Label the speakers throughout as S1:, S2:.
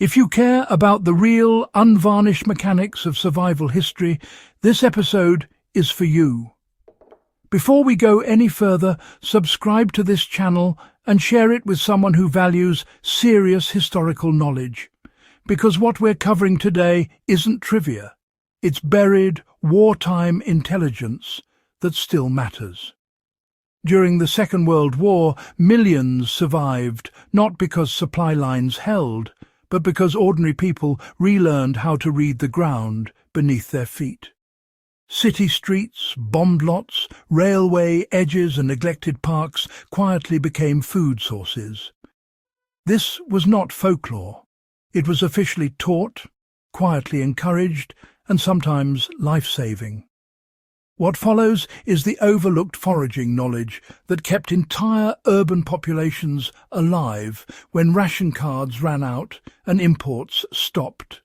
S1: If you care about the real, unvarnished mechanics of survival history, this episode is for you. Before we go any further, subscribe to this channel and share it with someone who values serious historical knowledge. Because what we're covering today isn't trivia. It's buried, wartime intelligence that still matters. During the Second World War, millions survived, not because supply lines held, but because ordinary people relearned how to read the ground beneath their feet. City streets, bombed lots, railway edges and neglected parks quietly became food sources. This was not folklore. It was officially taught, quietly encouraged, and sometimes life-saving. What follows is the overlooked foraging knowledge that kept entire urban populations alive when ration cards ran out and imports stopped.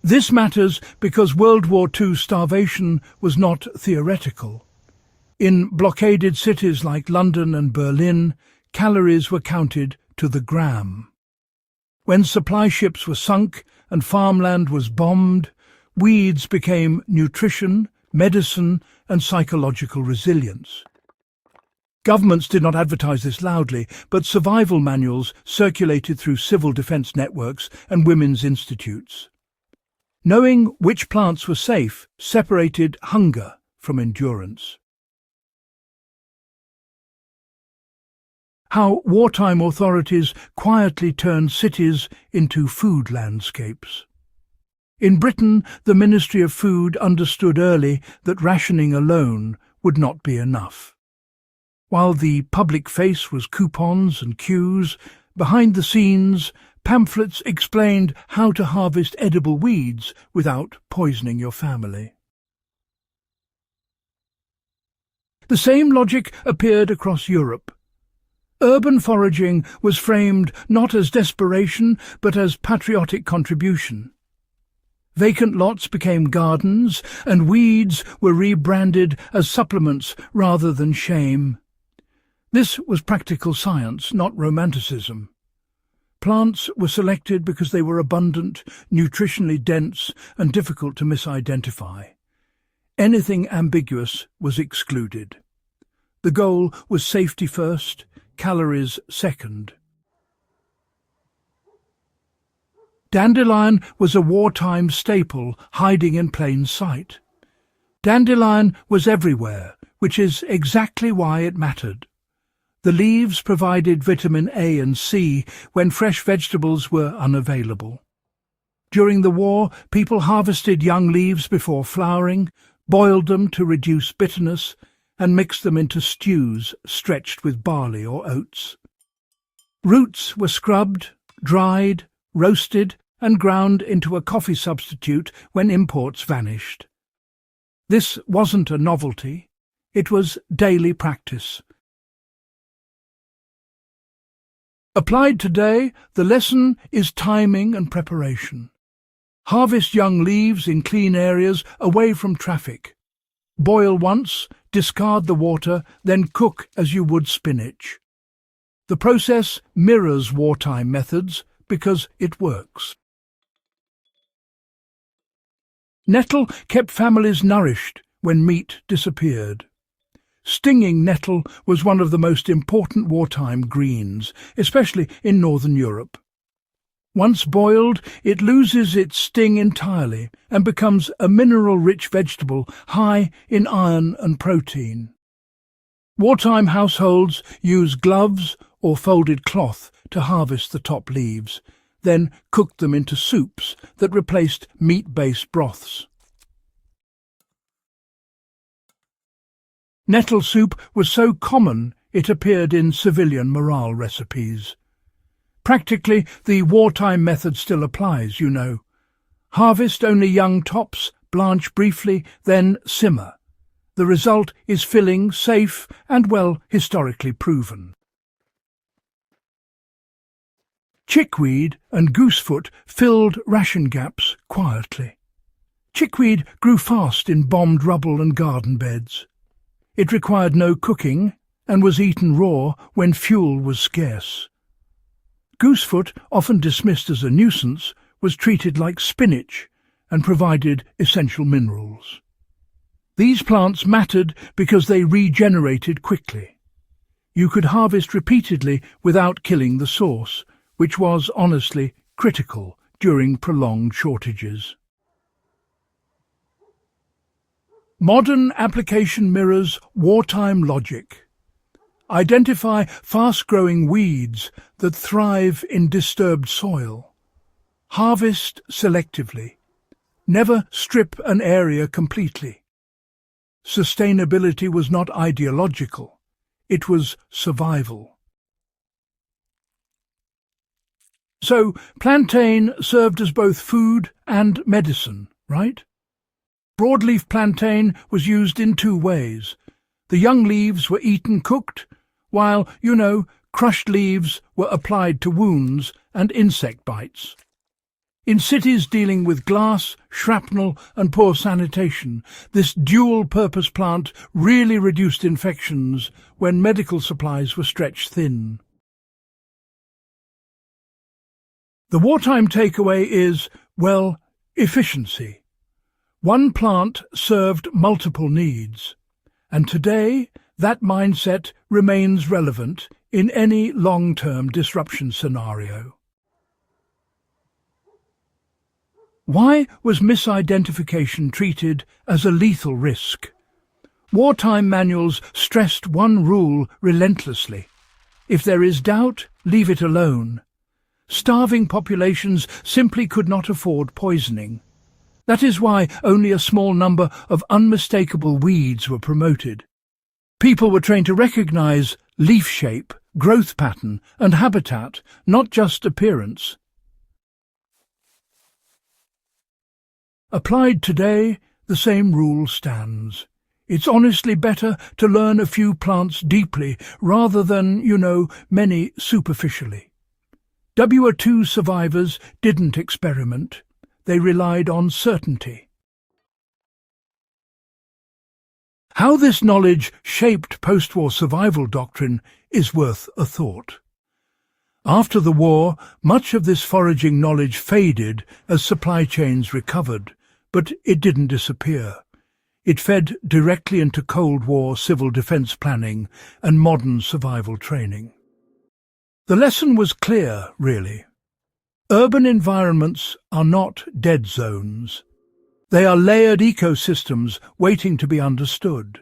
S1: This matters because World War II starvation was not theoretical. In blockaded cities like London and Berlin, calories were counted to the gram. When supply ships were sunk and farmland was bombed, weeds became nutrition, medicine, and psychological resilience. Governments did not advertise this loudly, but survival manuals circulated through civil defence networks and women's institutes. Knowing which plants were safe separated hunger from endurance. How wartime authorities quietly turned cities into food landscapes. In Britain, the Ministry of Food understood early that rationing alone would not be enough. While the public face was coupons and queues, behind the scenes, pamphlets explained how to harvest edible weeds without poisoning your family. The same logic appeared across Europe. Urban foraging was framed not as desperation but as patriotic contribution. Vacant lots became gardens, and weeds were rebranded as supplements rather than shame. This was practical science, not romanticism. Plants were selected because they were abundant, nutritionally dense, and difficult to misidentify. Anything ambiguous was excluded. The goal was safety first, calories second. Dandelion was a wartime staple hiding in plain sight. Dandelion was everywhere, which is exactly why it mattered. The leaves provided vitamin A and C when fresh vegetables were unavailable. During the war, people harvested young leaves before flowering, boiled them to reduce bitterness, and mixed them into stews stretched with barley or oats. Roots were scrubbed, dried, roasted, and ground into a coffee substitute when imports vanished. This wasn't a novelty, it was daily practice. Applied today, the lesson is timing and preparation. Harvest young leaves in clean areas away from traffic. Boil once, discard the water, then cook as you would spinach. The process mirrors wartime methods because it works. Nettle kept families nourished when meat disappeared. Stinging nettle was one of the most important wartime greens, especially in Northern Europe. Once boiled, it loses its sting entirely and becomes a mineral-rich vegetable high in iron and protein. Wartime households use gloves or folded cloth to harvest the top leaves, then cooked them into soups that replaced meat-based broths. Nettle soup was so common it appeared in civilian morale recipes. Practically, the wartime method still applies, you know. Harvest only young tops, blanch briefly, then simmer. The result is filling, safe, and well historically proven. Chickweed and goosefoot filled ration gaps quietly. Chickweed grew fast in bombed rubble and garden beds. It required no cooking and was eaten raw when fuel was scarce. Goosefoot, often dismissed as a nuisance, was treated like spinach and provided essential minerals. These plants mattered because they regenerated quickly. You could harvest repeatedly without killing the source, which was, honestly, critical during prolonged shortages. Modern application mirrors wartime logic. Identify fast-growing weeds that thrive in disturbed soil. Harvest selectively. Never strip an area completely. Sustainability was not ideological. It was survival. So, plantain served as both food and medicine, right? Broadleaf plantain was used in two ways. The young leaves were eaten cooked, while, crushed leaves were applied to wounds and insect bites. In cities dealing with glass, shrapnel and poor sanitation, this dual-purpose plant really reduced infections when medical supplies were stretched thin. The wartime takeaway is, efficiency. One plant served multiple needs, and today that mindset remains relevant in any long-term disruption scenario. Why was misidentification treated as a lethal risk? Wartime manuals stressed one rule relentlessly. If there is doubt, leave it alone. Starving populations simply could not afford poisoning. That is why only a small number of unmistakable weeds were promoted. People were trained to recognize leaf shape, growth pattern, and habitat, not just appearance. Applied today, the same rule stands. It's honestly better to learn a few plants deeply rather than, many superficially. WWII survivors didn't experiment. They relied on certainty. How this knowledge shaped post-war survival doctrine is worth a thought. After the war, much of this foraging knowledge faded as supply chains recovered, but it didn't disappear. It fed directly into Cold War civil defense planning and modern survival training. The lesson was clear, really. Urban environments are not dead zones. They are layered ecosystems waiting to be understood.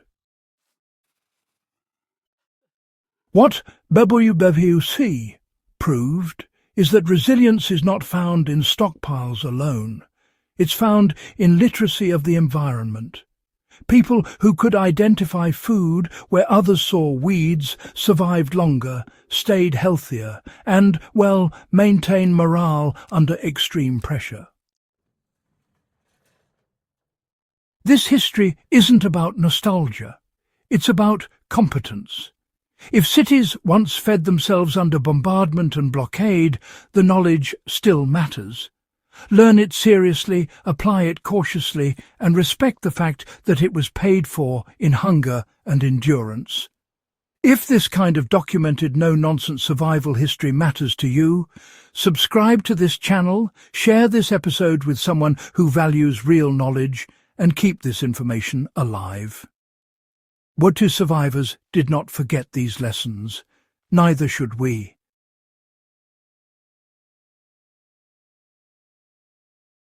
S1: What WWII proved is that resilience is not found in stockpiles alone. It's found in literacy of the environment. People who could identify food where others saw weeds survived longer, stayed healthier, and, maintained morale under extreme pressure. This history isn't about nostalgia. It's about competence. If cities once fed themselves under bombardment and blockade, the knowledge still matters. Learn it seriously, apply it cautiously, and respect the fact that it was paid for in hunger and endurance. If this kind of documented no-nonsense survival history matters to you, subscribe to this channel, share this episode with someone who values real knowledge, and keep this information alive. WWII survivors did not forget these lessons. Neither should we.